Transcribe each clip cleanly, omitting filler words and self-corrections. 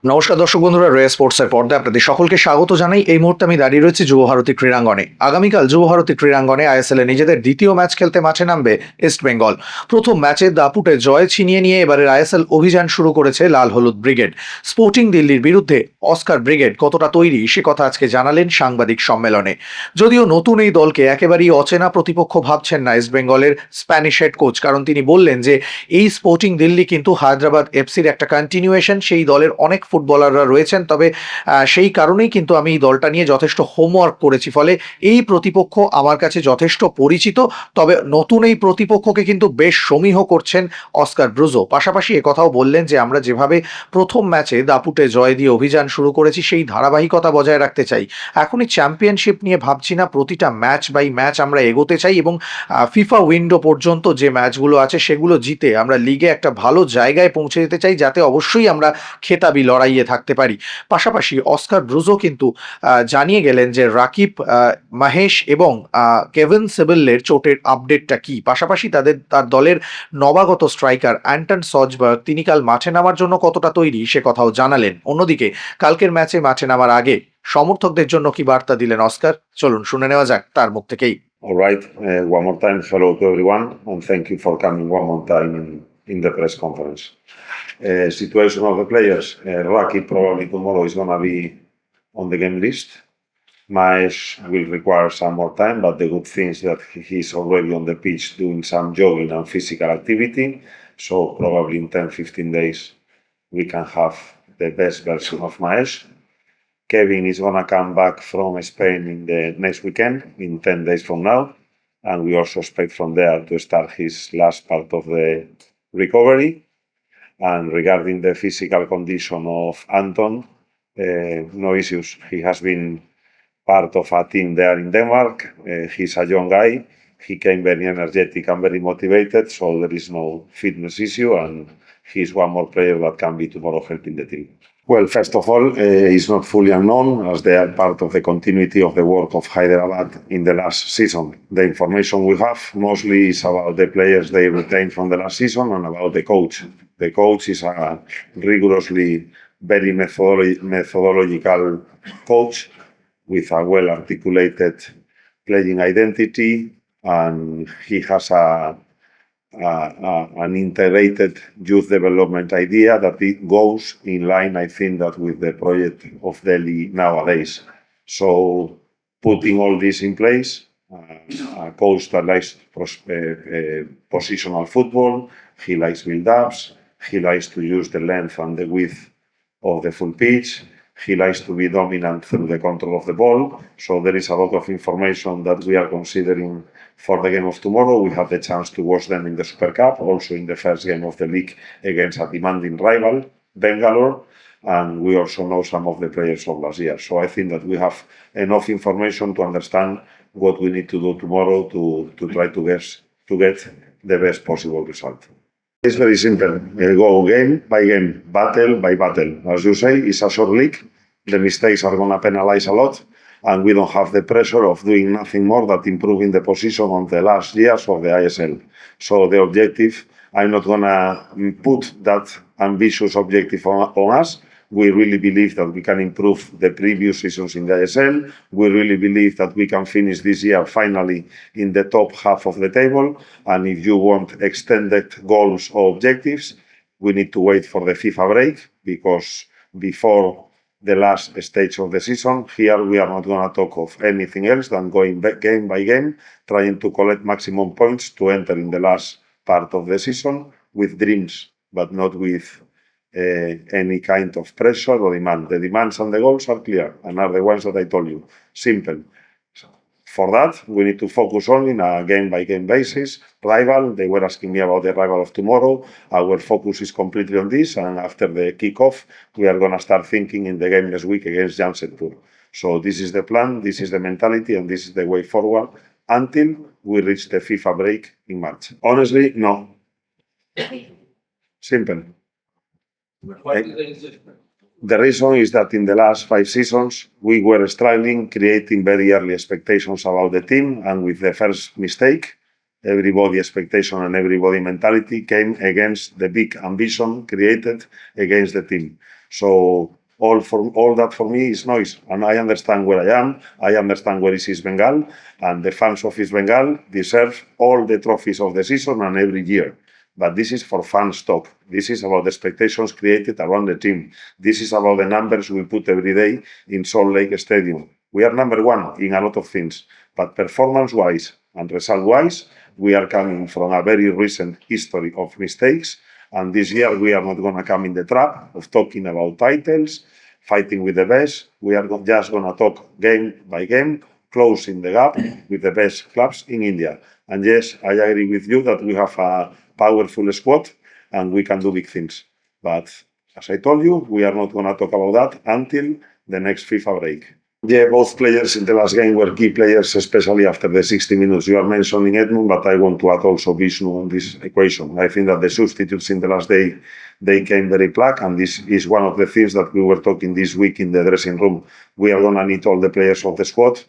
নমস্কার দর্শক বন্ধুরা, রয়্যাল স্পোর্টসের পর্দায় আপনাদের সকলকে স্বাগত জানাই। এই মুহূর্তে আমি দাঁড়িয়ে রয়েছি যুব ভারতী ক্রীড়াঙ্গনে। আগামীকাল যুব ভারতী ক্রীড়াঙ্গনে আইএসএল এ নিজেদের দ্বিতীয় ম্যাচ খেলতে মাঠে নামবে ইস্ট বেঙ্গল। প্রথম ম্যাচে দাপুটে জয় ছিনিয়ে নিয়ে এবারের আইএসএল অভিযান শুরু করেছে লাল হলুদ ব্রিগেড। স্পোর্টিং দিল্লির বিরুদ্ধে অস্কার ব্রিগেড কতটা তৈরি সে কথা আজকে জানালেন সাংবাদিক সম্মেলনে। যদিও নতুন এই দলকে একেবারেই অচেনা প্রতিপক্ষ ভাবছেন না ইস্ট বেঙ্গলের স্প্যানিশ হেড কোচ, কারণ তিনি বললেন যে এই স্পোর্টিং দিল্লি কিন্তু হায়দ্রাবাদ এফসির একটা কন্টিনিউয়েশন। সেই দলের অনেক ফুটবলাররা রয়েছেন, তবে সেই কারণেই কিন্তু আমি এই দলটা নিয়ে যথেষ্ট হোমওয়ার্ক করেছি, ফলে এই প্রতিপক্ষ আমার কাছে যথেষ্ট পরিচিত। তবে নতুন এই প্রতিপক্ষকে কিন্তু বেশ সমীহ করছেন অস্কার ব্রুজো। পাশাপাশি একথাও বললেন যে আমরা যেভাবে প্রথম ম্যাচে দাপুটে জয় দিয়ে অভিযান শুরু করেছি সেই ধারাবাহিকতা বজায় রাখতে চাই। এখনই চ্যাম্পিয়নশিপ নিয়ে ভাবছি না, প্রতিটা ম্যাচ বাই ম্যাচ আমরা এগোতে চাই এবং ফিফা উইন্ডো পর্যন্ত যে ম্যাচগুলো আছে সেগুলো জিতে আমরা লিগে একটা ভালো জায়গায় পৌঁছে যেতে চাই, যাতে অবশ্যই আমরা খেতাবি লড়াইয়ে থাকতে পারি। পাশাপাশি অস্কার ব্রুজো কিন্তু জানিয়ে গেলেন যে রাকিব, মাহেশ এবং কেভিন সিবিলের চোটের আপডেটটা কি। পাশাপাশি তার দলের নবাগত স্ট্রাইকার অ্যান্টন সজবার্গ তিনি কাল মাঠে নামার জন্য কতটা তৈরি সে কথাও জানালেন। অন্যদিকে কালকের ম্যাচে মাঠে নামার আগে সমর্থকদের জন্য কি বার্তা দিলেন অস্কার, চলুন শুনে নেওয়া যাক তার মুখ থেকেই। All right, one more time, hello to everyone, and thank you for coming one more time in the press conference. Situation of the players, Raki probably tomorrow is going to be on the game list. Maesh will require some more time, but the good thing is that he's already on the pitch doing some jogging and physical activity, so probably in 10-15 days we can have the best version of Maesh. Kevin is going to come back from Spain in the next weekend, in 10 days from now. And we also expect from there to start his last part of the recovery. And regarding the physical condition of Anton, no issues. He has been part of a team there in Denmark. He's a young guy. He came very energetic and very motivated, so there is no fitness issue. And he's one more player that can be tomorrow helping the team. Well, first of all, it's not fully unknown, as they are part of the continuity of the work of Hyderabad in the last season. The information we have mostly is about the players they retained from the last season and about the coach. The coach is a rigorously very methodological coach with a well-articulated playing identity, and he has an integrated youth development idea that it goes in line, I think, that with the project of Delhi nowadays. So putting all this in place, a coach that likes positional football, he likes build-ups, he likes to use the length and the width of the full pitch, he likes to be dominant through the control of the ball. So there is a lot of information that we are considering for the game of tomorrow. We have the chance to watch them in the Super Cup, also in the first game of the league against a demanding rival, Bengal. And we also know some of the players of last year. So I think that we have enough information to understand what we need to do tomorrow to try to get the best possible result. It's very simple. Go game by game, battle by battle. As you say, it's a short league. The mistakes are going to penalize a lot, and we don't have the pressure of doing nothing more than improving the position on the last years of the ISL. So the objective, I'm not going to put that ambitious objective on us. We really believe that we can improve the previous seasons in the ISL. We really believe that we can finish this year finally in the top half of the table. And if you want extended goals or objectives, we need to wait for the FIFA break, because before the last stage of the season, here we are not going to talk of anything else than going back game by game, trying to collect maximum points to enter in the last part of the season with dreams, but not with any kind of pressure or demand. The demands and the goals are clear and are the ones that I told you. Simple. For that, we need to focus only on a game-by-game basis. Rival, they were asking me about the rival of tomorrow. Our focus is completely on this, and after the kickoff, we are going to start thinking in the game next week against Jamshedpur. So this is the plan, this is the mentality, and this is the way forward until we reach the FIFA break in March. Honestly, no. Simple. The reason is that in the last 5 seasons, we were struggling, creating very early expectations about the team, and with the first mistake, everybody expectation and everybody mentality came against the big ambition created against the team. So all that for me is noise, and I understand where I am. I understand where is East Bengal, and the fans of East Bengal deserve all the trophies of the season and every year. But this is for fans talk. This is about the expectations created around the team. This is about the numbers we put every day in Salt Lake Stadium. We are number one in a lot of things, but performance-wise and result-wise, we are coming from a very recent history of mistakes. And this year, we are not going to come in the trap of talking about titles, fighting with the best. We are just going to talk game by game, closing the gap with the best clubs in India. And yes, I agree with you that we have a powerful squad and we can do big things. But as I told you, we are not going to talk about that until the next FIFA break. Yeah, both players in the last game were key players, especially after the 60 minutes. You are mentioning Edmund, but I want to add also Vishnu on this equation. I think that the substitutes in the last day, they came very plugged, and this is one of the things that we were talking this week in the dressing room. We are going to need all the players of the squad.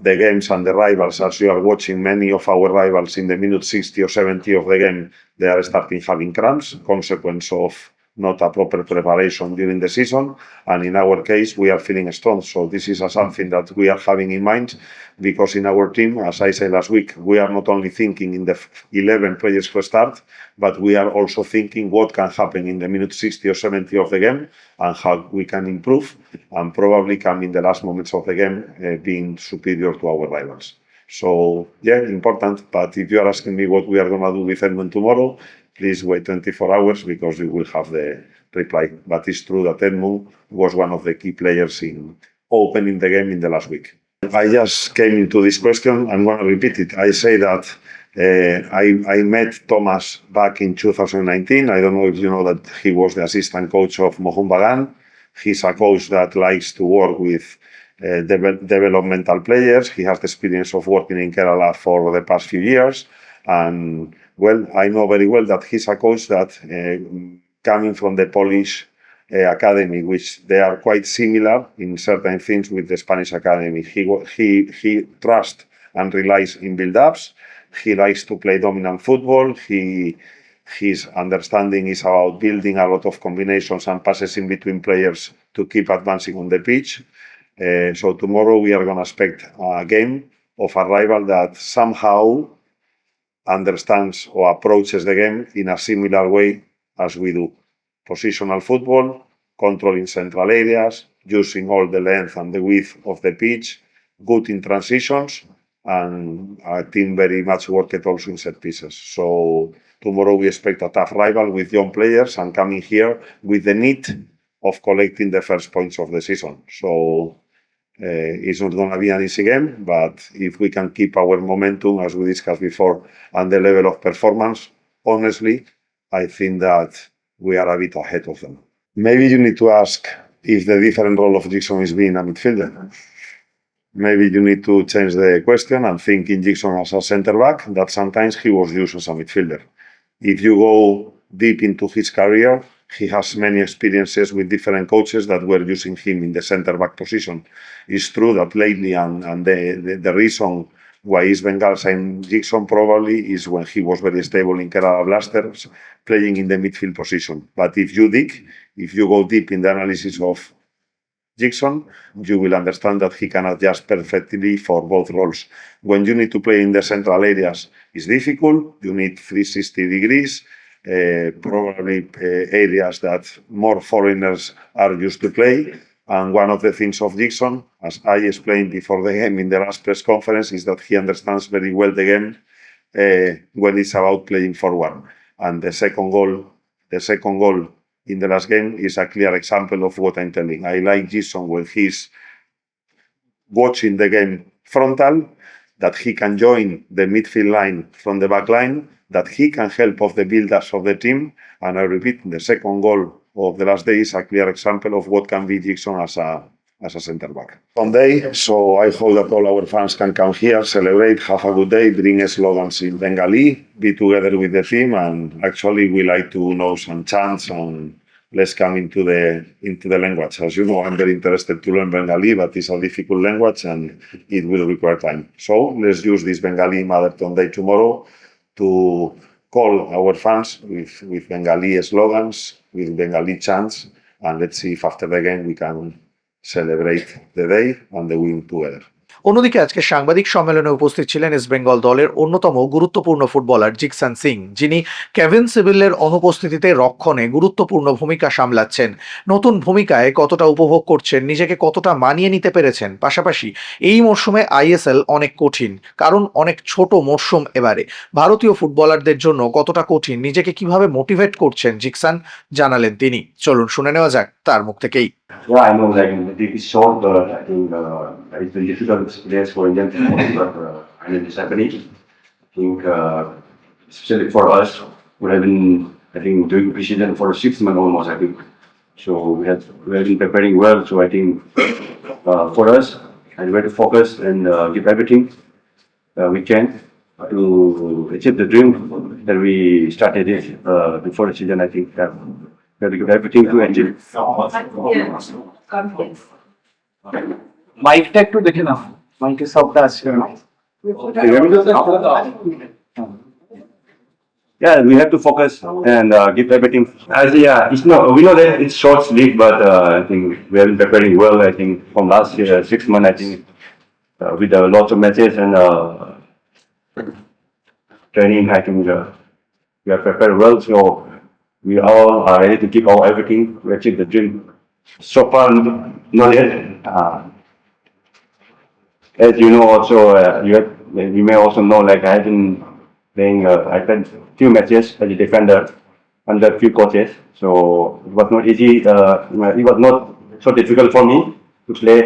The games and the rivals, as you are watching, many of our rivals in the minute 60 or 70 of the game, they are starting having cramps, consequence of not a proper preparation during the season. And in our case, we are feeling strong. So this is something that we are having in mind, because in our team, as I said last week, we are not only thinking in the 11 players who start, but we are also thinking what can happen in the minute 60 or 70 of the game and how we can improve and probably come in the last moments of the game being superior to our rivals. So, yeah, important. But if you are asking me what we are going to do with Edmund tomorrow, please wait 24 hours because you will have the reply. But it's true that Edmund was one of the key players in opening the game in the last week. I just came into this question. I'm going to repeat it. I say that I met Thomas back in 2019. I don't know if you know that he was the assistant coach of Mohun Bagan. He's a coach that likes to work with developmental players. He has the experience of working in Kerala for the past few years. And well, I know very well that he's a coach that coming from the Polish academy, which they are quite similar in certain things with the Spanish academy. He trusts and relies in build-ups. He likes to play dominant football. His understanding is about building a lot of combinations and passes in between players to keep advancing on the pitch. So tomorrow we are going to expect a game of a rival that somehow understands or approaches the game in a similar way as we do. Positional football, controlling central areas, using all the length and the width of the pitch, good in transitions, and a team very much worked also in set pieces. So tomorrow we expect a tough rival with young players and coming here with the need of collecting the first points of the season. So it's not going to be an easy game, but if we can keep our momentum, as we discussed before, and the level of performance, honestly, I think that we are a bit ahead of them. Maybe you need to ask if the different role of Jackson is being a midfielder. Maybe you need to change the question and think in Jackson as a centre back, that sometimes he was used as a midfielder. If you go deep into his career, he has many experiences with different coaches that were using him in the centre-back position. It's true that lately, and the reason why East Bengal signed Jackson probably is when he was very stable in Kerala Blasters, playing in the midfield position. But if you go deep in the analysis of Jackson, you will understand that he can adjust perfectly for both roles. When you need to play in the central areas, it's difficult. You need 360 degrees. Probably areas that more foreigners are used to play. And one of the things of Jackson, as I explained before the game in the last press conference, is that he understands very well the game when it's about playing forward. And the second goal in the last game is a clear example of what I'm telling. I like Jackson when he's watching the game frontal, that he can join the midfield line from the back line, that he can help of the build-ups of the team. And I repeat, the second goal of the last day is a clear example of what can be Jackson as a centre-back. Sunday, so I hope that all our fans can come here, celebrate, have a good day, bring slogans in Bengali, be together with the team, and actually we like to know some chants and let's come into the language. As you know, I'm very interested to learn Bengali, but it's a difficult language and it will require time. So let's use this Bengali Mother Tongue Day tomorrow to call our fans with Bengali slogans, with Bengali chants, and let's see if after the game we can celebrate the day and the win together. অন্যদিকে আজকে সাংবাদিক সম্মেলনে উপস্থিত ছিলেন east Bengal দলের অন্যতম গুরুত্বপূর্ণ footballer Jeakson Singh, যিনি কেভিন সিভিলের অনুপস্থিতিতে রক্ষণে গুরুত্বপূর্ণ ভূমিকা সামলাচ্ছেন। নতুন ভূমিকায় কতটা উপভোগ করছেন, নিজেকে কতটা মানিয়ে নিতে পেরেছেন, পাশাপাশি এই মরশুমে আইএসএল অনেক কঠিন, কারণ অনেক ছোট মরশুম এবারে ভারতীয় ফুটবলারদের জন্য কতটা কঠিন, নিজেকে কিভাবে মোটিভেট করছেন জিকসান, জানালেন তিনি। চলুন শুনে নেওয়া যাক তার মুখ থেকেই। Yeah, I know, like, it is short, but I think it's been difficult days for Indian football, but I know it's happening. I think, especially for us, we have been, I think, doing preseason for 6 months almost, I think. So we have been preparing well, so I think for us, and we have to focus and give everything we can to achieve the dream that we started before the season. I think that we have to give everything to achieve. মাইকটা একটু দেখে নাও, মাইকের শব্দ আসছে না। Yeah, we have to focus and give everything. As yeah, it's not. We know that it's short sleep, but I think we have been preparing well. I think from last year, 6 months, I think with lots of matches and training, I think we are prepared well. So we all are ready to give our everything to achieve the dream. So far, not yet. As you know, also you may also know, like I have been playing. I played few matches as a defender under few coaches, so it was not easy. It was not so difficult for me to play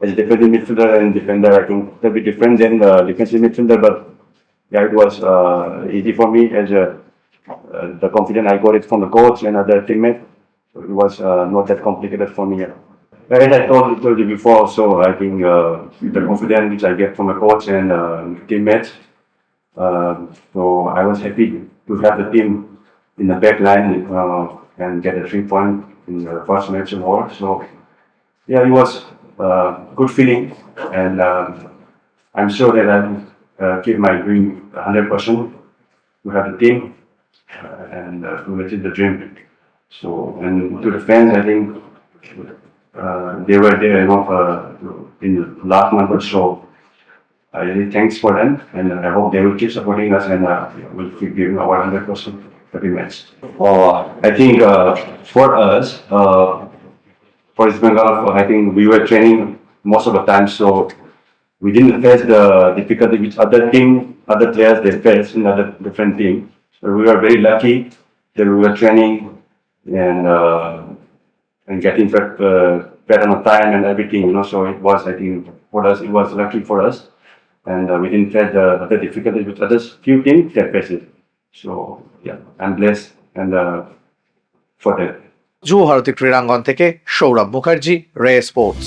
as a defensive midfielder and defender. I think a bit different than defensive midfielder, but yeah, it was easy for me as the confidence I got it from the coach and other teammates. So it was not that complicated for me. As I told you before, so I think the confidence which I get from the coach and teammates. So I was happy to have the team in the back line and get a 3 point in the first match of war. So yeah, it was good feeling, and I'm sure that I keep my dream 100% to have the team and to achieve the dream. So, and to the fans, I think they were there enough in the last month or so. I really thanks for them, and I hope they will keep supporting us, and we'll keep giving our 100% every match. I think for us, for East Bengal, I think we were training most of the time, so we didn't face the difficulty which other players they face in other different teams. So we were very lucky that we were training and getting better on time and everything, you know. So it was, I think, for us, it was lucky for us. And we didn't face the other difficulties with others, few teams that face it. So yeah, I'm blessed and for that. যুব ভারতী ক্রীড়াঙ্গন থেকে সৌরভ মুখার্জি, রে sports.